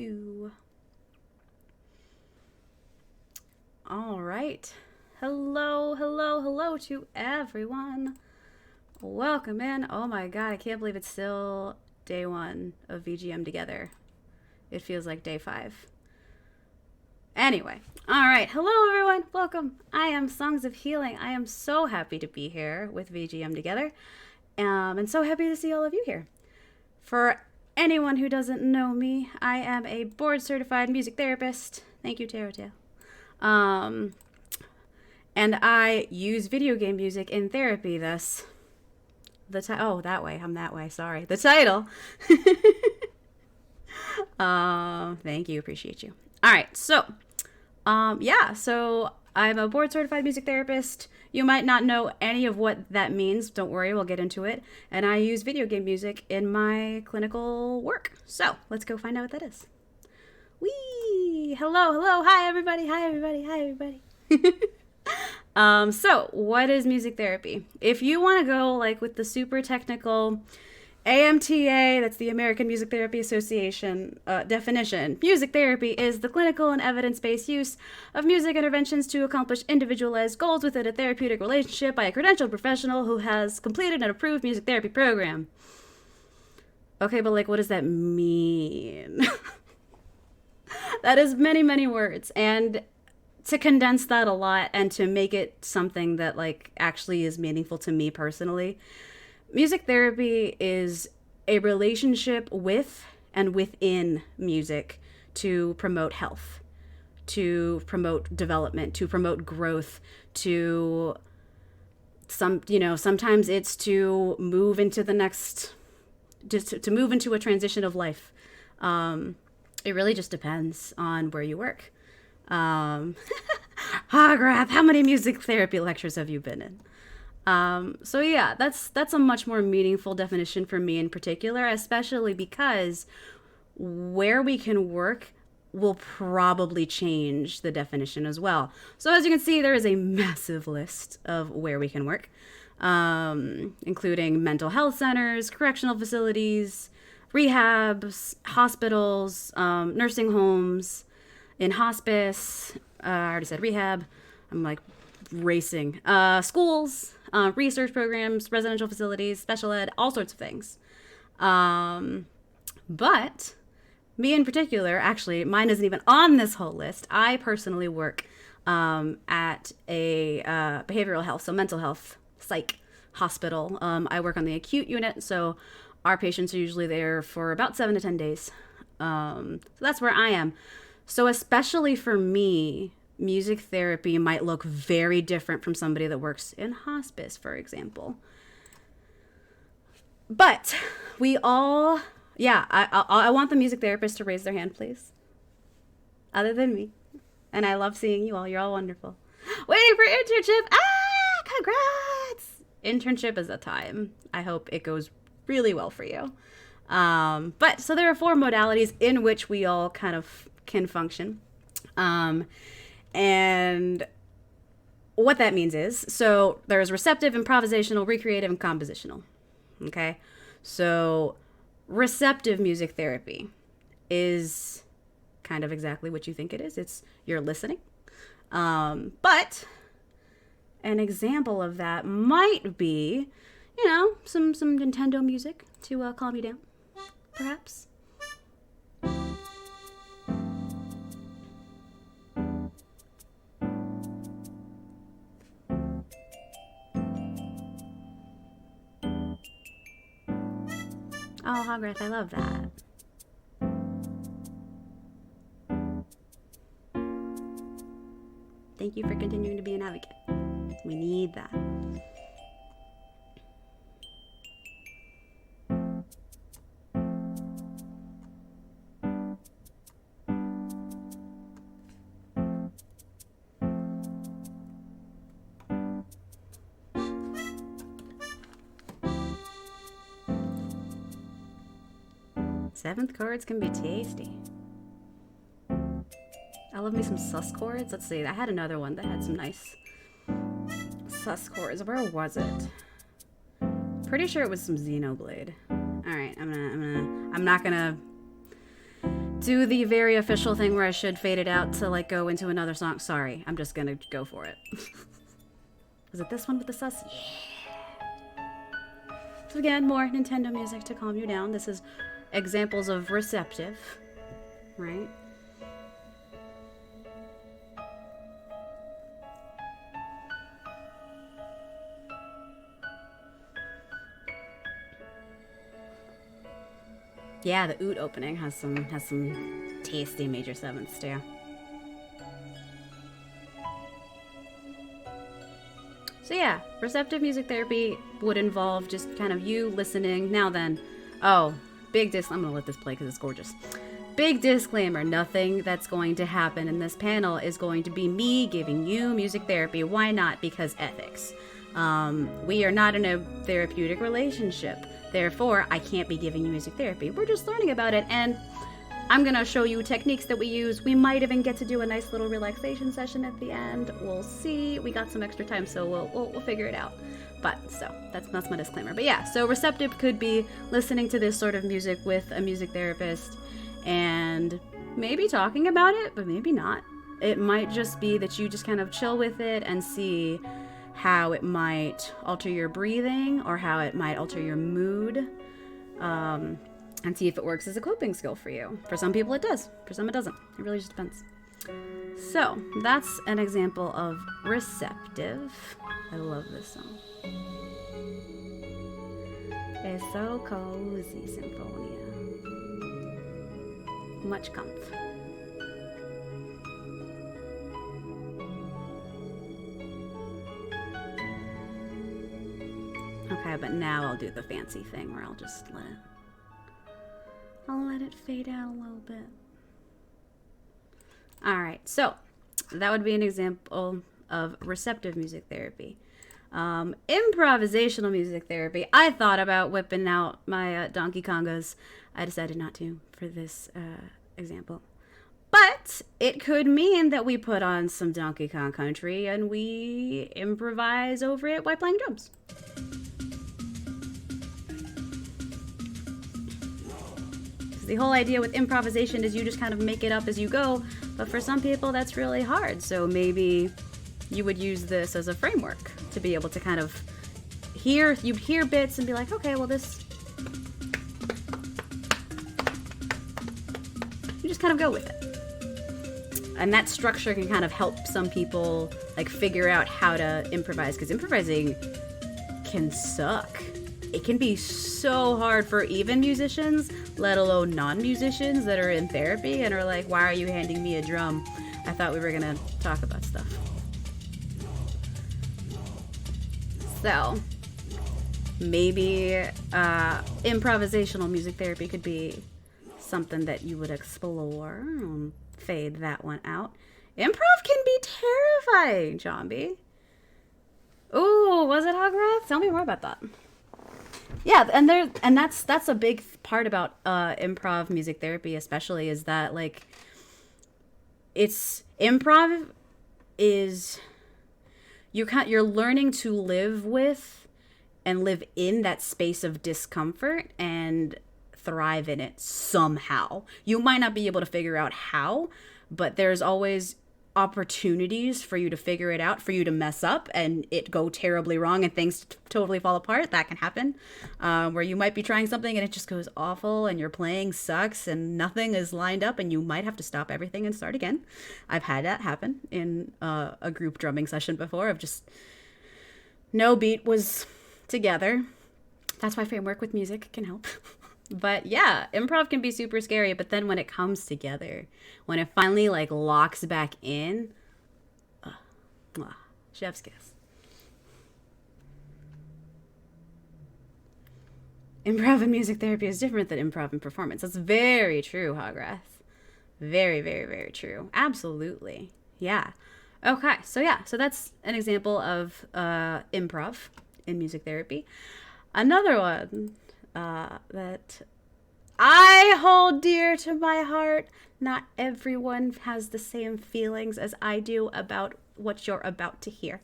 2. All right. Hello, hello, hello to everyone. Welcome in. Oh my god, I can't believe it's still day 1 of VGM Together. It feels like day 5. Anyway, all right. Hello, everyone. Welcome. I am Songs of Healing. I am so happy to be here with VGM Together, and so happy to see all of you here. For anyone who doesn't know me, I am a board-certified music therapist. Thank you, Tarot Tale. And I use video game music in therapy. Thus, oh, that way. I'm that way. Sorry. The title. Thank you. Appreciate you. All right. So, so I'm a board certified music therapist. You might not know any of what that means. Don't worry. We'll get into it. And I use video game music in my clinical work. So let's go find out what that is. Whee! Hello, hello. Hi, everybody. Hi, everybody. Hi, everybody. So what is music therapy? If you want to go like with the super technical AMTA, that's the American Music Therapy Association definition. Music therapy is the clinical and evidence-based use of music interventions to accomplish individualized goals within a therapeutic relationship by a credentialed professional who has completed an approved music therapy program. Okay, but like, what does that mean? That is many, many words. And to condense that a lot and to make it something that like actually is meaningful to me personally, music therapy is a relationship with and within music to promote health, to promote development, to promote growth, to sometimes it's to move into the next, just to move into a transition of life. It really just depends on where you work. Hagrath, how many music therapy lectures have you been in? So yeah, that's a much more meaningful definition for me in particular, especially because where we can work will probably change the definition as well. So as you can see, there is a massive list of where we can work, including mental health centers, correctional facilities, rehabs, hospitals, nursing homes, in hospice, I already said rehab, I'm like racing, schools, research programs, residential facilities, special ed, all sorts of things. But me in particular, actually, mine isn't even on this whole list. I personally work at a behavioral health, so mental health, psych hospital. I work on the acute unit, so our patients are usually there for about 7 to 10 days. So that's where I am. So especially for me, music therapy might look very different from somebody that works in hospice, for example. But we all, I want the music therapist to raise their hand, please. Other than me. And I love seeing you all. You're all wonderful. Waiting for internship. Congrats! Internship is a time. I hope it goes really well for you. But so there are 4 modalities in which we all kind of can function. And what that means is, so there's receptive, improvisational, recreative, and compositional. Okay? So receptive music therapy is kind of exactly what you think it is. It's you're listening. But an example of that might be, some Nintendo music to calm you down, perhaps. Oh, Hagrath, I love that. Thank you for continuing to be an advocate. We need that. Seventh chords can be tasty. I love me some sus chords. Let's see. I had another one that had some nice sus chords. Where was it? Pretty sure it was some Xenoblade. All right, I'm not gonna do the very official thing where I should fade it out to like go into another song. Sorry, I'm just gonna go for it. Was it this one with the sus? Yeah. So again, more Nintendo music to calm you down. This is examples of receptive, right? Yeah, the oot opening has some tasty major sevenths too. So yeah, receptive music therapy would involve just kind of you listening. Now then, oh, I'm gonna let this play because it's gorgeous. Big disclaimer, nothing that's going to happen in this panel is going to be me giving you music therapy. Why not? Because ethics. We are not in a therapeutic relationship. Therefore, I can't be giving you music therapy. We're just learning about it, and I'm going to show you techniques that we use. We might even get to do a nice little relaxation session at the end. We'll see. We got some extra time, so we'll figure it out. But, so, that's my disclaimer. But yeah, so receptive could be listening to this sort of music with a music therapist and maybe talking about it, but maybe not. It might just be that you just kind of chill with it and see how it might alter your breathing or how it might alter your mood, and see if it works as a coping skill for you. For some people it does, for some it doesn't. It really just depends. So that's an example of receptive. I love this song. It's so cozy, Symphonia. Much comfort. Okay, but now I'll do the fancy thing where I'll just let it fade out a little bit. Alright, so that would be an example of receptive music therapy. Improvisational music therapy. I thought about whipping out my Donkey Kongas. I decided not to for this example. But it could mean that we put on some Donkey Kong Country and we improvise over it while playing drums. The whole idea with improvisation is you just kind of make it up as you go, but for some people that's really hard. So maybe you would use this as a framework to be able to kind of hear bits and be like, okay, well this, you just kind of go with it. And that structure can kind of help some people like figure out how to improvise, because improvising can suck. It can be so hard for even musicians, let alone non-musicians that are in therapy and are like, why are you handing me a drum? I thought we were gonna talk about stuff. So maybe improvisational music therapy could be something that you would explore. Fade that one out. Improv can be terrifying, Jambi. Ooh, was it Hograth? Tell me more about that. Yeah, and that's a big part about improv music therapy, especially, is that like improv is you're learning to live with and live in that space of discomfort and thrive in it somehow. You might not be able to figure out how, but there's always opportunities for you to figure it out, for you to mess up and it go terribly wrong and things totally fall apart. That can happen, where you might be trying something and it just goes awful and your playing sucks and nothing is lined up and you might have to stop everything and start again. I've had that happen in a group drumming session before, of just no beat was together. That's why framework with music can help. But yeah, improv can be super scary, but then when it comes together, when it finally like locks back in, chef's kiss. Improv and music therapy is different than improv and performance. That's very true, Hograth. Very, very, very true. Absolutely. Yeah. Okay, so that's an example of improv in music therapy. Another one that I hold dear to my heart. Not everyone has the same feelings as I do about what you're about to hear.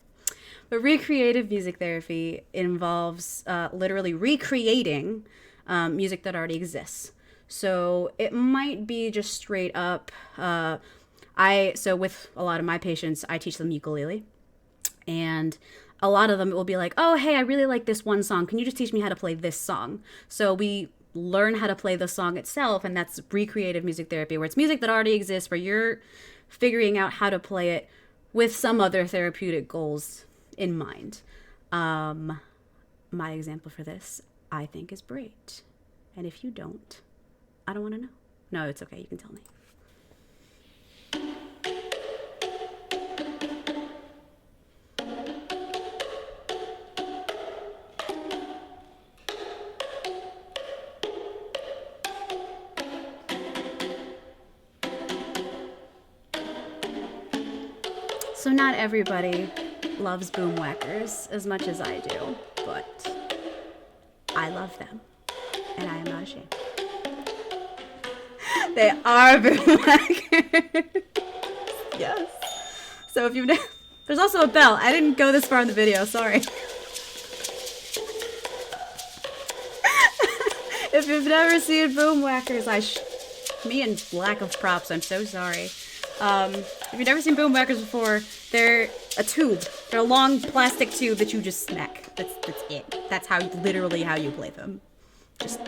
But recreative music therapy involves literally recreating music that already exists. So it might be just straight up. So with a lot of my patients, I teach them ukulele, and a lot of them will be like, oh, hey, I really like this one song. Can you just teach me how to play this song? So we learn how to play the song itself, and that's recreative music therapy, where it's music that already exists, where you're figuring out how to play it with some other therapeutic goals in mind. My example for this, I think, is Braid. And if you don't, I don't want to know. No, it's okay. You can tell me. So not everybody loves boomwhackers as much as I do, but I love them, and I am not ashamed. They are boomwhackers. Yes. So if you've there's also a bell. I didn't go this far in the video, sorry. If you've never seen boomwhackers, me and lack of props, I'm so sorry. If you've never seen boomwhackers before, they're a tube. They're a long plastic tube that you just smack. That's it. That's literally how you play them. Just.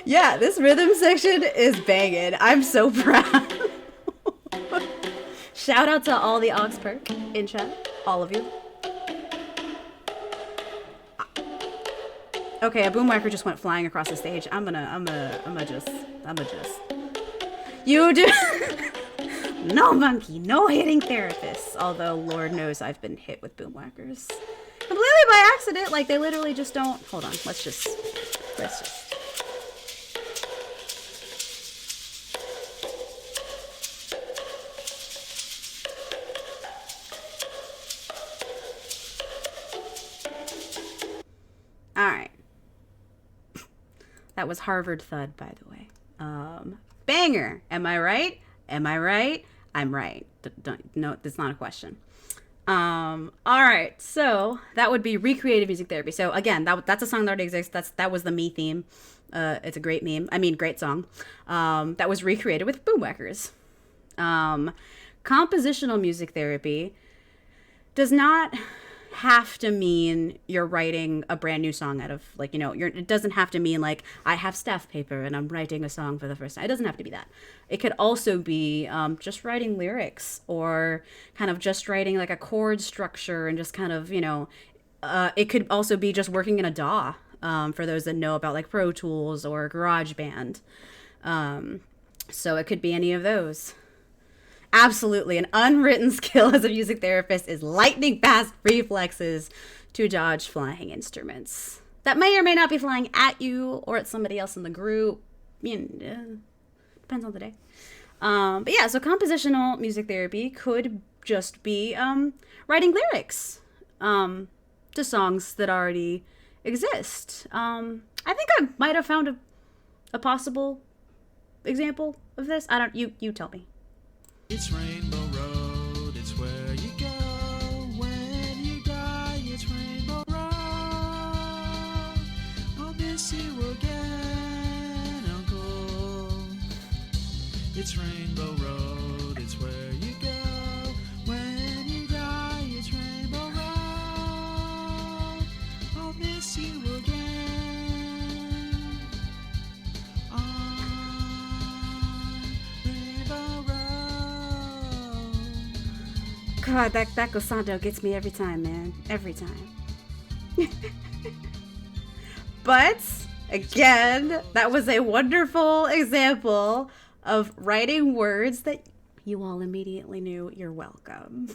Yeah, this rhythm section is banging. I'm so proud. Shout out to all the Oxperk in chat. All of you. Okay, a boomwhacker just went flying across the stage. I'm gonna just. You do. No monkey, no hitting therapists. Although, Lord knows I've been hit with boomwhackers. Completely by accident. Like, they literally just don't. Hold on, let's just. Alright. That was Harvard Thud, by the way. Banger. Am I right? Am I right? I'm right. No, that's not a question. All right. So that would be recreative music therapy. So again, that's a song that already exists. That was the me theme. It's a great meme. I mean, great song. That was recreated with boomwhackers. Compositional music therapy does not have to mean you're writing a brand new song out of, like, it doesn't have to mean like I have staff paper and I'm writing a song for the first time. It doesn't have to be that. It could also be just writing lyrics, or kind of just writing like a chord structure, and just kind of, it could also be just working in a DAW, for those that know about like Pro Tools or GarageBand. So it could be any of those. Absolutely. An unwritten skill as a music therapist is lightning fast reflexes to dodge flying instruments that may or may not be flying at you or at somebody else in the group. Depends on the day. But yeah, so compositional music therapy could just be writing lyrics to songs that already exist. I think I might have found a possible example of this. You tell me. It's Rainbow Road, it's where you go when you die. It's Rainbow Road, I'll miss you again, Uncle. It's Rainbow Road, it's where you go when you die. It's Rainbow Road, I'll miss you again. God, that glissando gets me every time, man. Every time. But, again, that was a wonderful example of writing words that you all immediately knew. You're welcome.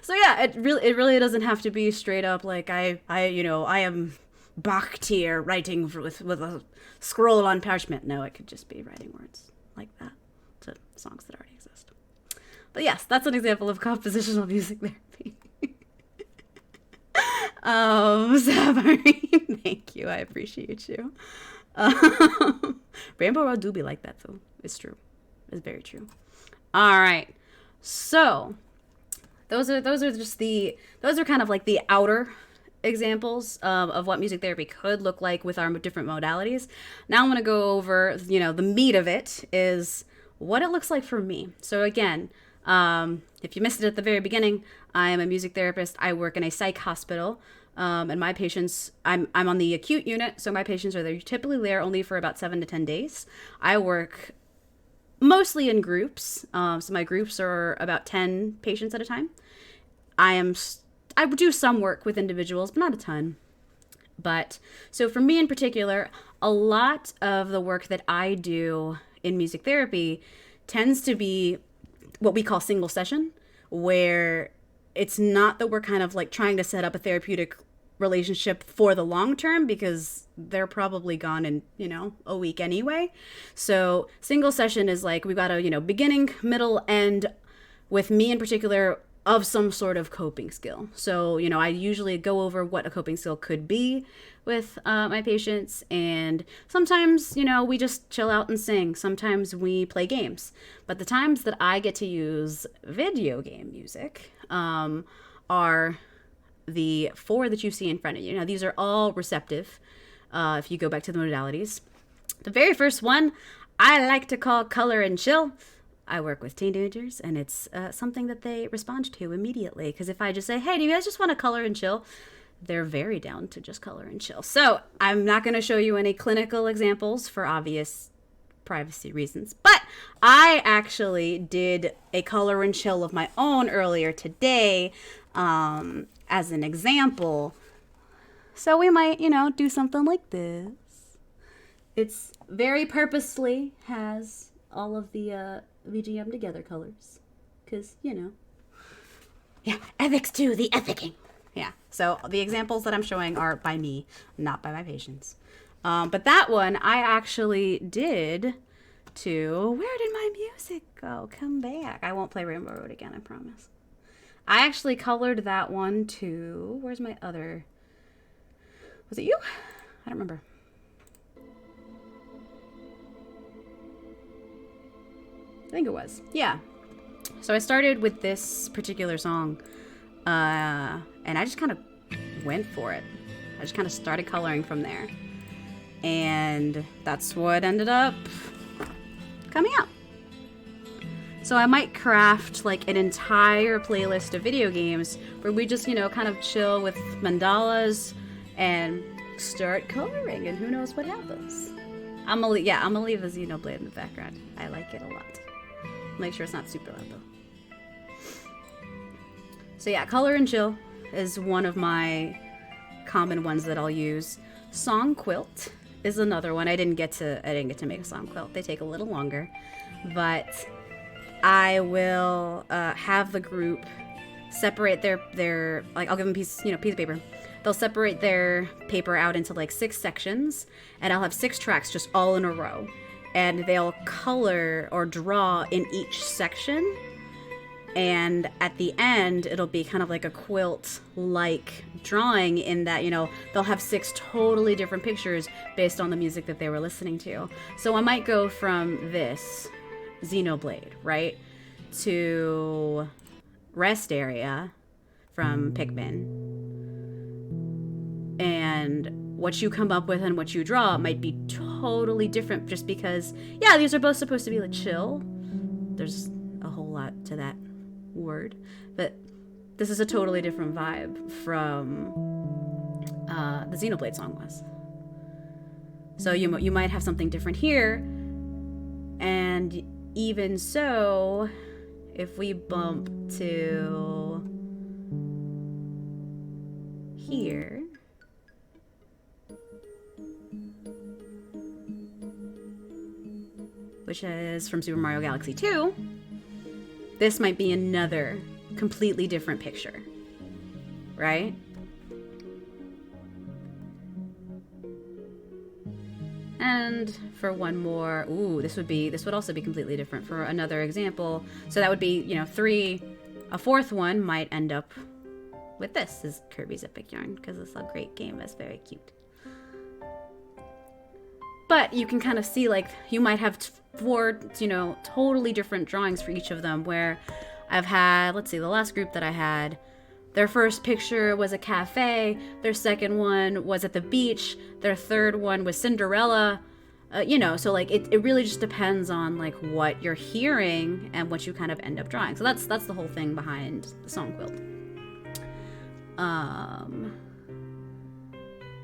So yeah, it really doesn't have to be straight up like I am Bhakti writing with a scroll on parchment. No, it could just be writing words like that to songs that already exist. But yes, that's an example of compositional music therapy. Samarine, thank you. I appreciate you. Rainbow Road do be like that, though. It's true. It's very true. All right. So those are kind of like the outer examples of what music therapy could look like with our different modalities. Now I'm going to go over, the meat of it is what it looks like for me. So again, if you missed it at the very beginning, I am a music therapist. I work in a psych hospital. And my patients, I'm on the acute unit, so my patients are typically there only for about 7 to 10 days. I work mostly in groups. So my groups are about 10 patients at a time. I do some work with individuals, but not a ton. But so for me in particular, a lot of the work that I do in music therapy tends to be what we call single session, where it's not that we're kind of like trying to set up a therapeutic relationship for the long term, because they're probably gone in, a week anyway. So single session is like we've got a, beginning, middle, end with me in particular of some sort of coping skill. So, I usually go over what a coping skill could be with my patients. And sometimes, we just chill out and sing. Sometimes we play games. But the times that I get to use video game music are the 4 that you see in front of you. Now, these are all receptive if you go back to the modalities. The very first one I like to call color and chill. I work with teenagers, and it's something that they respond to immediately. Because if I just say, hey, do you guys just want to color and chill? They're very down to just color and chill. So I'm not going to show you any clinical examples for obvious privacy reasons. But I actually did a color and chill of my own earlier today as an example. So we might, do something like this. It's very purposely has all of the VGM Together colors. Because, yeah, ethics to the ethicking. Yeah, so the examples that I'm showing are by me, not by my patients. But that one I actually did to, where did my music go? Come back. I won't play Rainbow Road again, I promise. I actually colored that one to, where's my other, was it you? I don't remember. I think it was. Yeah. So I started with this particular song, and I just kind of went for it. I just kind of started coloring from there. And that's what ended up coming out. So I might craft like an entire playlist of video games where we just, kind of chill with mandalas and start coloring, and who knows what happens. I'm gonna leave the Xenoblade in the background. I like it a lot. Make sure it's not super loud though. So yeah, color and chill is one of my common ones that I'll use. Song quilt is another one. I didn't get to make a song quilt. They take a little longer, but I will have the group separate their like, I'll give them piece of paper. They'll separate their paper out into like 6 sections, and I'll have 6 tracks just all in a row. And they'll color or draw in each section. And at the end, it'll be kind of like a quilt-like drawing in that, they'll have 6 totally different pictures based on the music that they were listening to. So I might go from this, Xenoblade, right, to Rest Area from Pikmin. And what you come up with and what you draw might be totally different, just because, yeah, these are both supposed to be like chill. There's a whole lot to that word, but this is a totally different vibe from the Xenoblade song was. So you might have something different here, and even so, if we bump to here, which is from Super Mario Galaxy 2, this might be another completely different picture, right? And for one more, this would also be completely different for another example. So that would be, 3. A fourth one might end up with this is Kirby's Epic Yarn, because it's a great game. It's very cute. But you can kind of see, like, you might have 4, totally different drawings for each of them, where I've had, let's see, the last group that I had Their first picture was a cafe. Their second one was at the beach. Their third one was Cinderella. So like it really just depends on like what you're hearing and what you kind of end up drawing. So that's the whole thing behind the song quilt.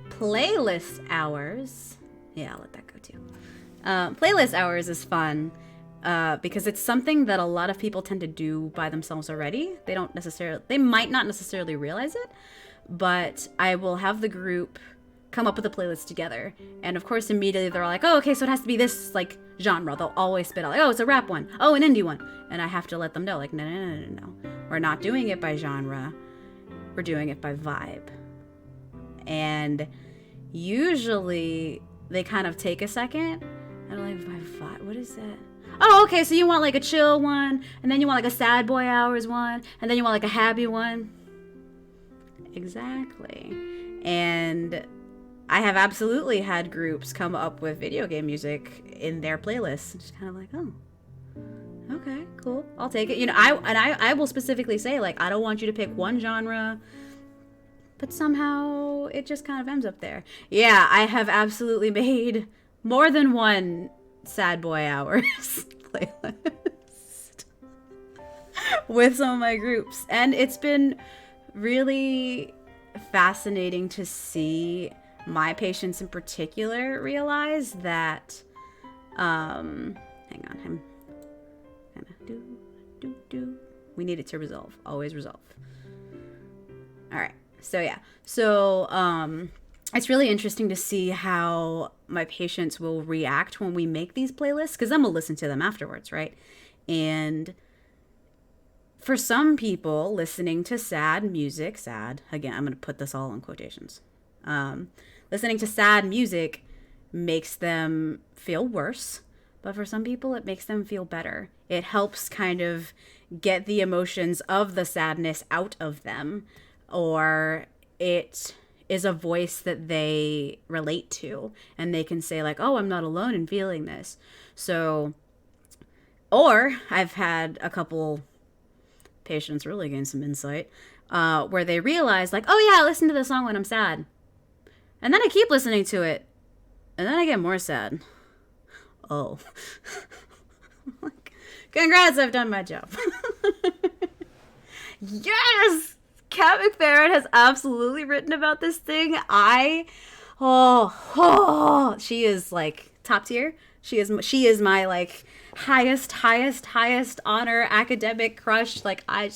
Playlist hours. Yeah, I'll let that go too. Playlist hours is fun because it's something that a lot of people tend to do by themselves already. They might not necessarily realize it, but I will have the group come up with a playlist together, and of course immediately they're like, oh, okay, so it has to be this like genre. They'll always spit out like, oh, it's a rap one, oh, an indie one, and I have to let them know like, no, we're not doing it by genre, we're doing it by vibe. And usually they kind of take a second and I'm like, by vibe, what is that? Oh, okay, so you want like a chill one, and then you want like a sad boy hours one, and then you want like a happy one. Exactly. And I have absolutely had groups come up with video game music in their playlists. Just kind of like, oh, okay, cool, I'll take it. I will specifically say like, I don't want you to pick one genre, but somehow it just kind of ends up there. Yeah, I have absolutely made more than one sad boy hours playlist with some of my groups, and it's been really fascinating to see my patients in particular realize that hang on, I'm gonna do we need it to resolve, always resolve. All right, so it's really interesting to see how my patients will react when we make these playlists, because then we'll listen to them afterwards, right? And for some people, listening to sad music, again, I'm going to put this all in quotations, listening to sad music makes them feel worse, but for some people, it makes them feel better. It helps kind of get the emotions of the sadness out of them, or it is a voice that they relate to, and they can say like, oh, I'm not alone in feeling this. So, or I've had a couple patients really gain some insight where they realize like, oh yeah, I listen to the song when I'm sad, and then I keep listening to it, and then I get more sad. Oh. Congrats, I've done my job. Yes! Kat McFerrin has absolutely written about this thing. She is like top tier. She is my like highest honor academic crush. Like I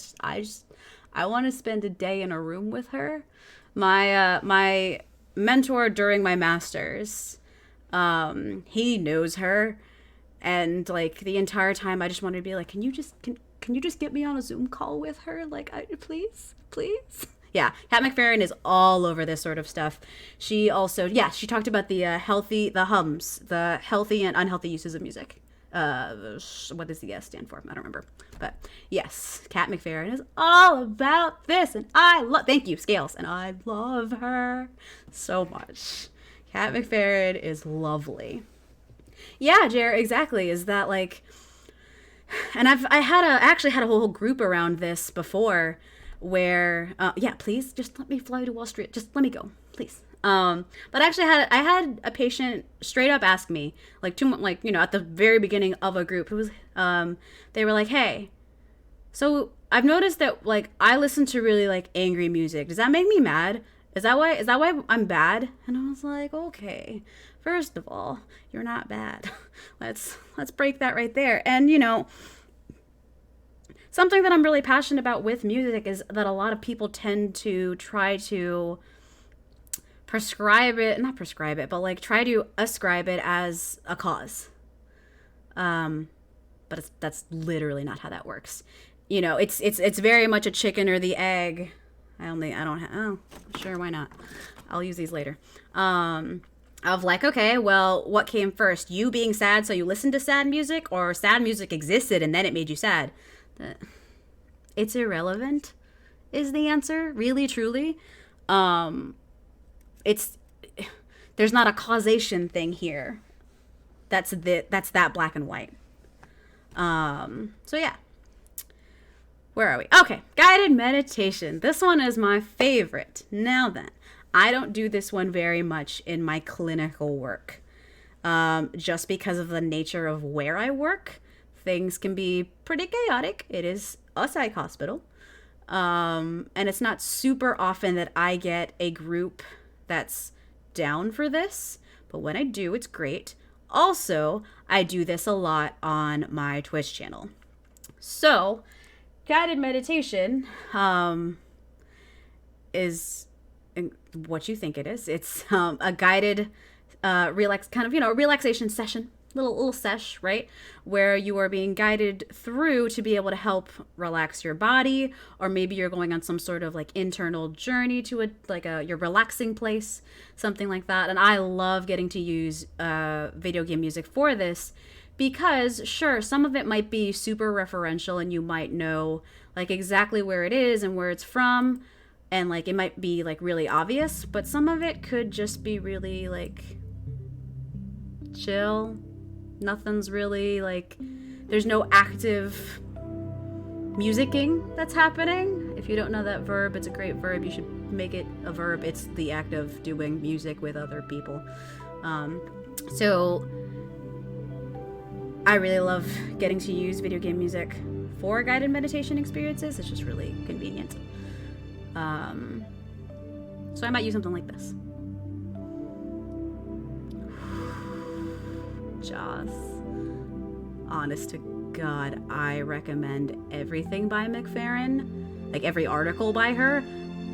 want to spend a day in a room with her. My mentor during my master's, he knows her, and like the entire time I just wanted to be like, can you just get me on a Zoom call with her? Like, please. Yeah, Kat McFerrin is all over this sort of stuff. She also, she talked about the healthy and unhealthy uses of music. What does the S stand for? I don't remember. But yes, Kat McFerrin is all about this, and thank you, Scales, and I love her so much. Kat McFerrin is lovely. Yeah, Jer, exactly. Is that like, and I actually had a whole group around this before, where please just let me fly to Wall Street, just let me go, please. But actually I had a patient straight up ask me like at the very beginning of a group, it was they were like, hey, so I've noticed that like I listen to really like angry music, does that make me mad? Is that why I'm bad? And I was like, okay, first of all, you're not bad. let's break that right there. And something that I'm really passionate about with music is that a lot of people tend to try to not prescribe it, but like try to ascribe it as a cause. But that's literally not how that works. It's very much a chicken or the egg. Sure, why not? I'll use these later. Of like, okay, well, what came first? You being sad, so you listened to sad music, or sad music existed and then it made you sad? It's irrelevant is the answer, really, truly. There's not a causation thing here. That's that black and white. So yeah. Where are we? Okay, guided meditation. This one is my favorite. Now then, I don't do this one very much in my clinical work. Just because of the nature of where I work, things can be pretty chaotic. It is a psych hospital. And it's not super often that I get a group that's down for this, but when I do, it's great. Also, I do this a lot on my Twitch channel. So, guided meditation is what you think it is. It's a guided relaxation session, little sesh, right, where you are being guided through to be able to help relax your body, or maybe you're going on some sort of like internal journey to your relaxing place, something like that. And I love getting to use video game music for this, because sure, some of it might be super referential and you might know like exactly where it is and where it's from, and like it might be like really obvious, but some of it could just be really like chill. Nothing's really like, there's no active musicking that's happening. If you don't know that verb, it's a great verb. You should make it a verb. It's the act of doing music with other people. So I really love getting to use video game music for guided meditation experiences. It's just really convenient. So I might use something like this. Joss. Honest to God, I recommend everything by McFerrin. Like every article by her.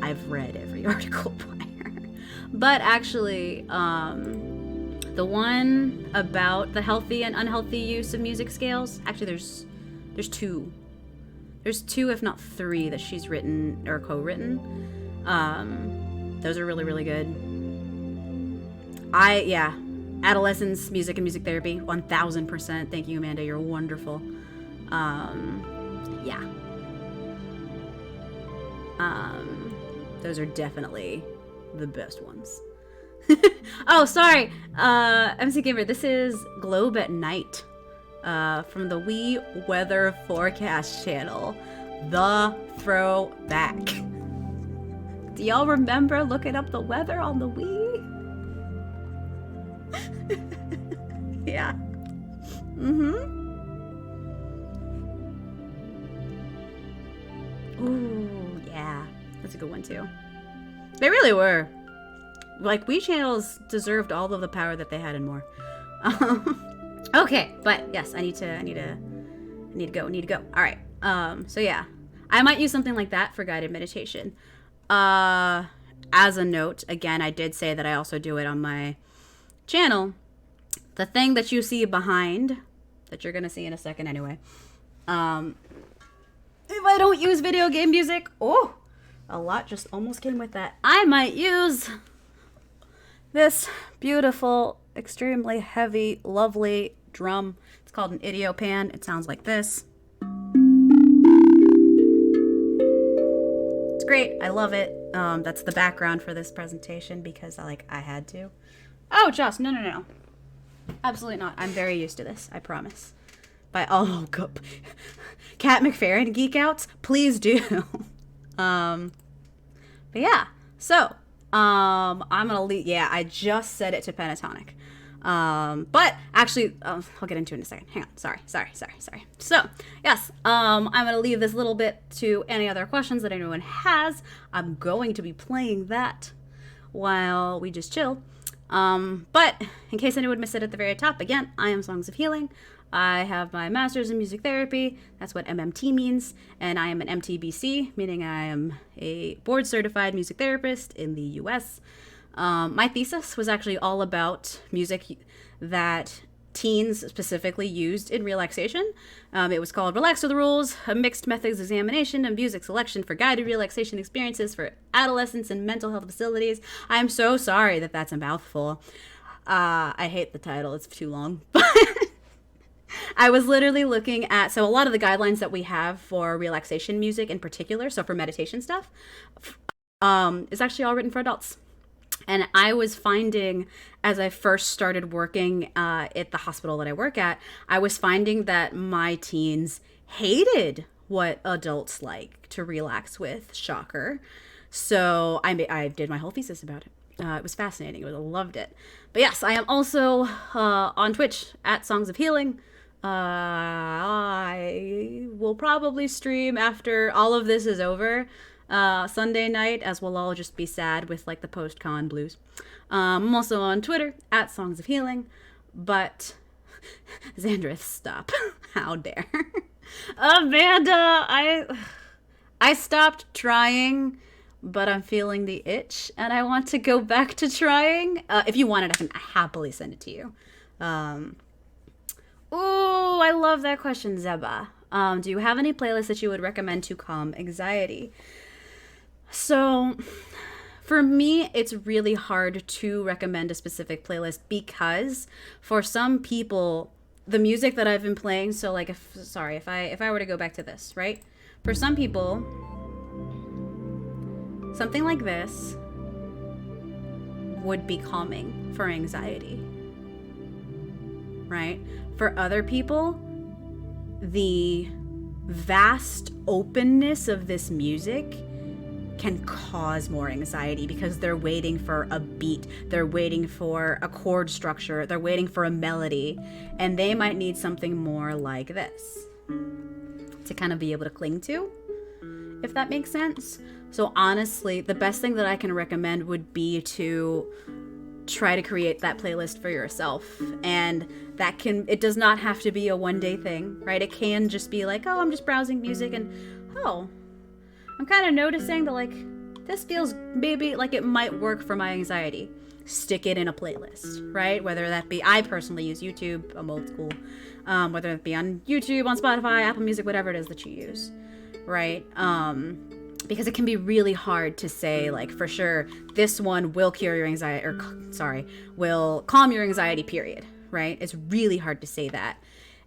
I've read every article by her. But actually, the one about the healthy and unhealthy use of music scales, actually there's two. There's two, if not three, that she's written or co-written. Those are really, really good. Adolescence, music and music therapy, 1000%. Thank you, Amanda. You're wonderful. Those are definitely the best ones. Oh, sorry. MC Gamer, this is Globe at Night from the Wii Weather Forecast channel. The throwback. Do y'all remember looking up the weather on the Wii? Yeah. Ooh, yeah. That's a good one too. They really were. Like, Wii channels deserved all of the power that they had and more. Okay, but yes, I need to go. All right. So yeah, I might use something like that for guided meditation. As a note, again, I did say that I also do it on my channel. The thing that you see behind, that you're gonna see in a second anyway, if I don't use video game music, a lot just almost came with that. I might use this beautiful, extremely heavy, lovely drum. It's called an idiopan. It sounds like this. It's great. I love it. That's the background for this presentation because I had to. Oh, Joss, no. Absolutely not. I'm very used to this. I promise. Cat McFerrin geek outs, please do. But yeah. So, I'm gonna leave. Yeah, I just said it to pentatonic. But actually, I'll get into it in a second. Hang on. Sorry. So, yes, I'm gonna leave this little bit to any other questions that anyone has. I'm going to be playing that while we just chill. But in case anyone missed it at the very top, again, I am Songs of Healing. I have my master's in music therapy. That's what MMT means. And I am an MTBC, meaning I am a board certified music therapist in the US. My thesis was actually all about music that teens specifically used in relaxation. It was called Relax with the Rules, a mixed methods examination of music selection for guided relaxation experiences for adolescents in mental health facilities. I'm so sorry that that's a mouthful. I hate the title. It's too long. But I was literally looking at, so a lot of the guidelines that we have for relaxation music in particular, so for meditation stuff, is actually all written for adults. And I was finding, as I first started working at the hospital that I work at, I was finding that my teens hated what adults like to relax with. Shocker. So I did my whole thesis about it. It was fascinating. I loved it. But yes, I am also on Twitch at Songs of Healing. I will probably stream after all of this is over Sunday night, as we'll all just be sad with like the post-con blues. I'm also on Twitter at Songs of Healing. But Xandrith, stop. How dare. Amanda, I stopped trying, but I'm feeling the itch, and I want to go back to trying. If you want it, I can happily send it to you. Oh, I love that question, Zeba. Do you have any playlists that you would recommend to calm anxiety? So, for me, it's really hard to recommend a specific playlist because for some people, the music that I've been playing, so like if I were to go back to this, right? For some people, something like this would be calming for anxiety, right? For other people, the vast openness of this music can cause more anxiety because they're waiting for a beat, they're waiting for a chord structure, they're waiting for a melody, and they might need something more like this to kind of be able to cling to, if that makes sense. So honestly, the best thing that I can recommend would be to try to create that playlist for yourself. And it does not have to be a one-day thing, right? It can just be like, oh, I'm just browsing music and, oh, I'm kind of noticing that, like, this feels maybe like it might work for my anxiety. Stick it in a playlist, right? Whether that be, I personally use YouTube, I'm old school, whether it be on YouTube, on Spotify, Apple Music, whatever it is that you use, right? Because it can be really hard to say, like, for sure, this one will cure your anxiety, will calm your anxiety, period, right? It's really hard to say that.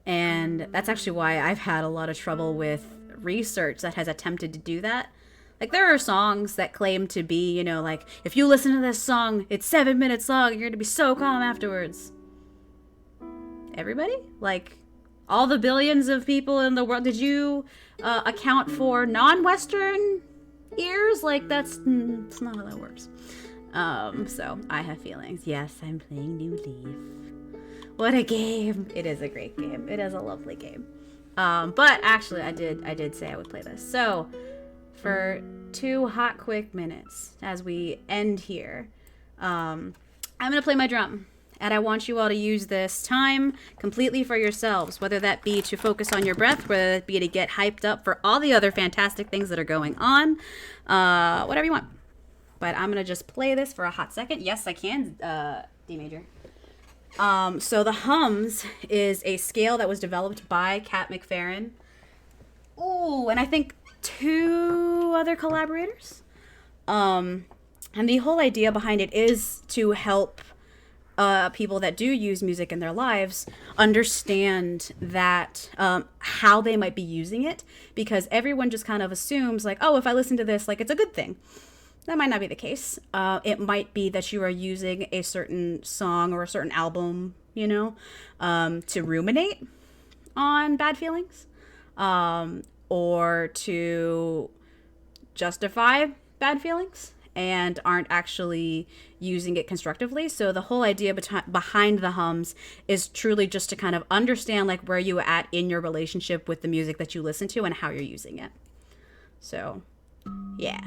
And that's actually why I've had a lot of trouble with research that has attempted to do that. Like, there are songs that claim to be, you know, like, if you listen to this song, it's 7 minutes long, you're gonna be so calm afterwards. Everybody? Like, all the billions of people in the world, did you account for non-Western ears? Like, that's not how that works. So I have feelings. Yes, I'm playing New Leaf. What a game. It is a great game. It is a lovely game. But actually, I did say I would play this. So, for 2 hot, quick minutes as we end here, I'm gonna play my drum, and I want you all to use this time completely for yourselves, whether that be to focus on your breath, whether that be to get hyped up for all the other fantastic things that are going on, whatever you want. But I'm gonna just play this for a hot second. Yes, I can, D major. So the hums is a scale that was developed by Kat McFerrin. Ooh, and I think 2 other collaborators. And the whole idea behind it is to help people that do use music in their lives understand that how they might be using it, because everyone just kind of assumes like, oh, if I listen to this, like, it's a good thing. That might not be the case. It might be that you are using a certain song or a certain album, you know, to ruminate on bad feelings, or to justify bad feelings, and aren't actually using it constructively. So the whole idea behind the hums is truly just to kind of understand like where you are at in your relationship with the music that you listen to and how you're using it. So, yeah.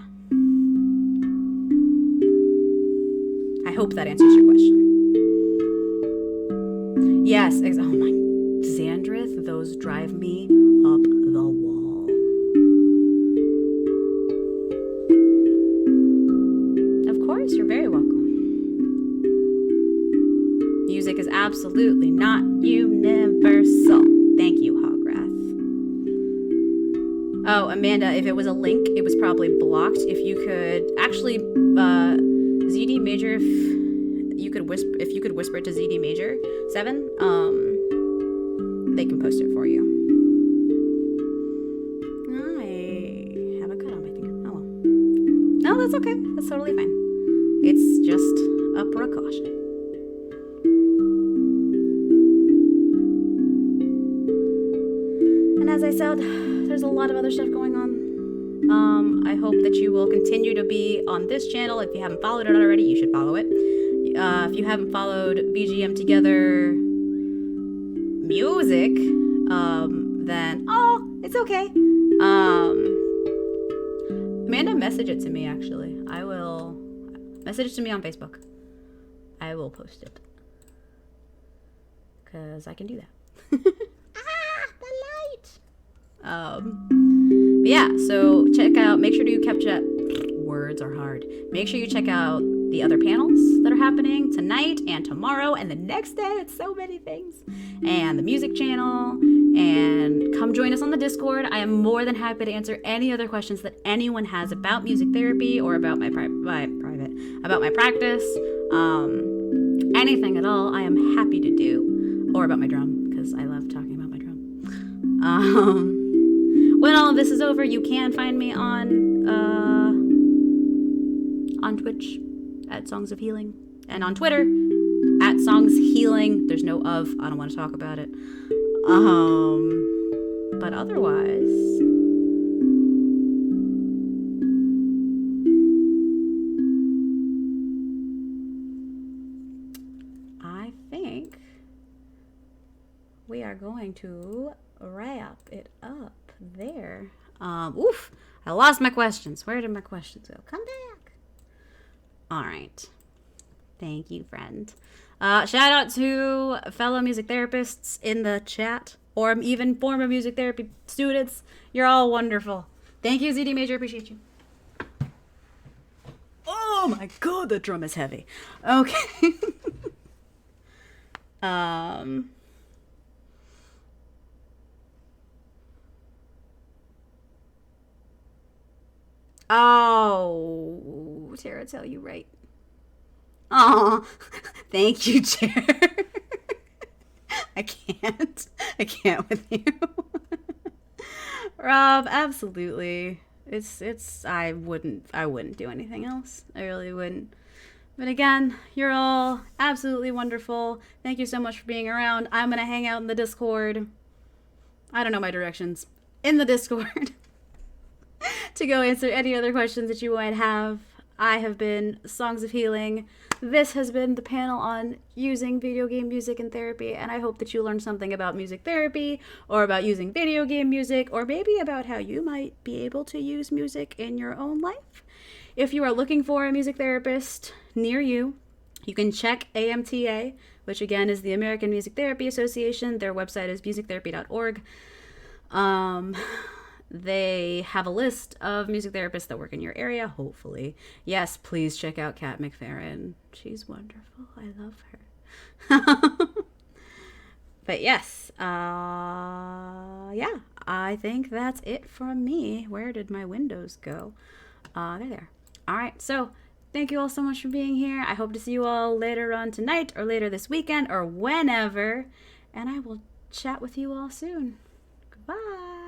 I hope that answers your question. Yes, oh my, Xandrith, those drive me up the wall. Of course, you're very welcome. Music is absolutely not universal. Thank you, Hograth. Oh, Amanda, if it was a link, it was probably blocked. If you could actually, ZD major, if you could whisper it to ZD major 7, they can post it for you. I have a cut on my finger. Oh well. No, that's okay. That's totally fine. It's just a precaution. And as I said, there's a lot of other stuff going on. I hope that you will continue to be on this channel. If you haven't followed it already, you should follow it. If you haven't followed VGM Together music, then it's okay. Amanda, message it to me. Actually, I will message it to me on Facebook. I will post it because I can do that. The light. But yeah, so check out. Make sure to capture. Words are hard. Make sure you check out the other panels that are happening tonight and tomorrow and the next day. It's so many things. And the music channel. And come join us on the Discord. I am more than happy to answer any other questions that anyone has about music therapy or about my about my practice. Anything at all, I am happy to do. Or about my drum, because I love talking about my drum. When all of this is over, you can find me on Twitch at Songs of Healing, and on Twitter at Songs Healing. There's no of. I don't want to talk about it. But otherwise, I think we are going to wrap it up there. Oof, I lost my questions. Where did my questions go? Come back. All right. Thank you, friend. Shout out to fellow music therapists in the chat, or even former music therapy students. You're all wonderful. Thank you, ZD Major. Appreciate you. Oh my god, the drum is heavy. Okay. Oh, Tara, tell you right. Oh, thank you, Chair. I can't with you. Rob, absolutely. I wouldn't do anything else. I really wouldn't. But again, you're all absolutely wonderful. Thank you so much for being around. I'm going to hang out in the Discord. I don't know my directions. In the Discord. To go answer any other questions that you might have. I have been Songs of Healing. This has been the panel on using video game music in therapy, and I hope that you learned something about music therapy, or about using video game music, or maybe about how you might be able to use music in your own life. If you are looking for a music therapist near you, you can check AMTA, which again is the American Music Therapy Association. Their website is musictherapy.org. They have a list of music therapists that work in your area, hopefully. Yes, please check out Kat McFerrin. She's wonderful. I love her. But yes, yeah, I think that's it from me. Where did my windows go? They're there. All right, so thank you all so much for being here. I hope to see you all later on tonight or later this weekend or whenever. And I will chat with you all soon. Goodbye.